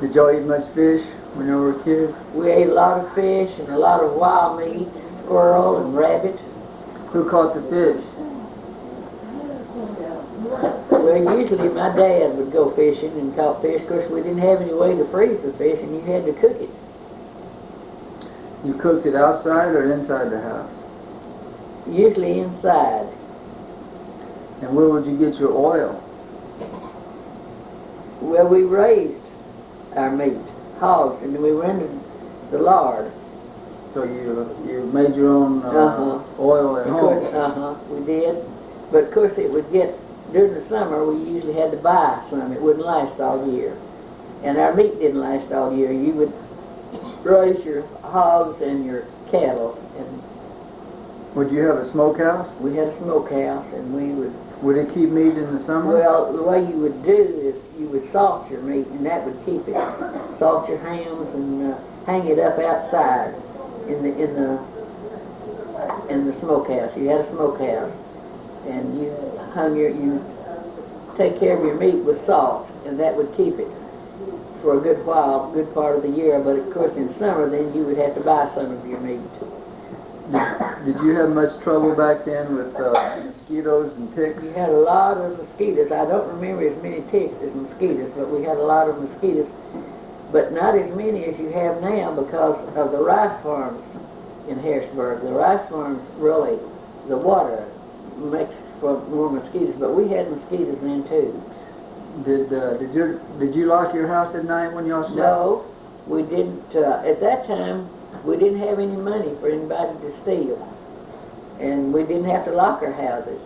Did y'all eat much fish when you were kids? We ate a lot of fish and a lot of wild meat, squirrel and rabbit. Who caught the fish? Well, usually my dad would go fishing and caught fish. Of course, we didn't have any way to freeze the fish, and you had to cook it. You cooked it outside or inside the house? Usually inside. And where would you get your oil? Well, we raised our meat, hogs, and we rendered the lard. So you made your own oil at home? We did. But of course it would get, during the summer we usually had to buy some. It wouldn't last all year. And our meat didn't last all year. You would raise your hogs and your cattle. And would you have a smokehouse? we had a smokehouse, and we would... Would it keep meat in the summer? Well, the way you would do is you would salt your meat, and that would keep it. Salt your hams and hang it up outside in the smokehouse. You had a smokehouse, and you take care of your meat with salt, and that would keep it for a good while, good part of the year. But of course, in summer, then you would have to buy some of your meat. Did you have much trouble back then with mosquitoes and ticks? We had a lot of mosquitoes. I don't remember as many ticks as mosquitoes, but we had a lot of mosquitoes. But not as many as you have now because of the rice farms in Harrisburg. The rice farms really, the water makes for more mosquitoes, but we had mosquitoes then too. Did you lock your house at night when y'all slept? No, we didn't. At that time, we didn't have any money for anybody to steal, and we didn't have to lock our houses.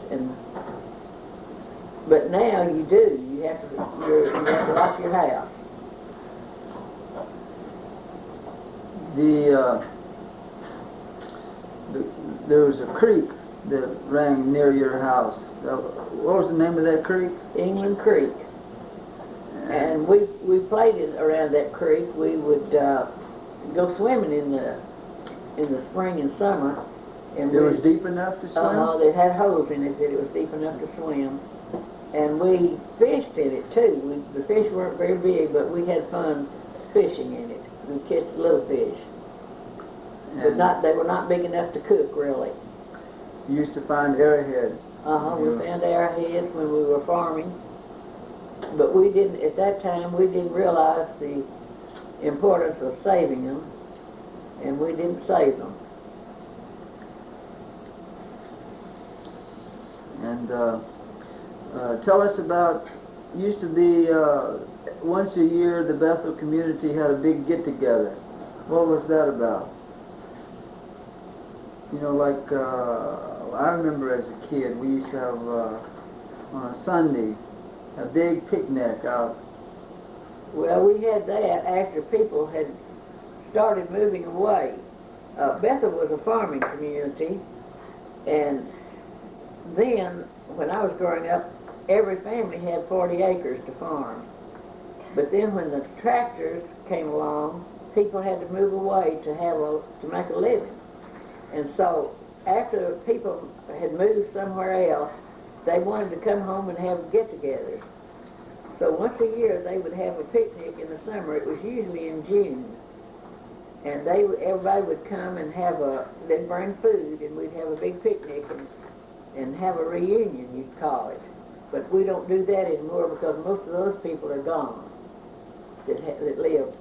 But now you do. You have to lock your house. There was a creek that ran near your house. What was the name of that creek? England Creek. And we played it around that creek. We would go swimming in the spring and summer. And it was deep enough to swim? They had holes in it that it was deep enough to swim. And we fished in it too. The fish weren't very big, but we had fun fishing in it. We catch little fish. But they were not big enough to cook, really. You used to find arrowheads. We found arrowheads when we were farming. But we didn't, at that time, we didn't realize the importance of saving them, and we didn't save them. And tell us about, used to be once a year the Bethel community had a big get-together. What was that about? You know, like I remember as a kid, we used to have on a Sunday a big picnic out. Well, we had that after people had started moving away. Bethel was a farming community, and then when I was growing up, every family had 40 acres to farm. But then when the tractors came along, people had to move away to make a living. And so after people had moved somewhere else, they wanted to come home and have get-togethers. So once a year they would have a picnic in the summer. It was usually in June. And everybody would come and they'd bring food, and we'd have a big picnic and have a reunion, you'd call it. But we don't do that anymore because most of those people are gone that lived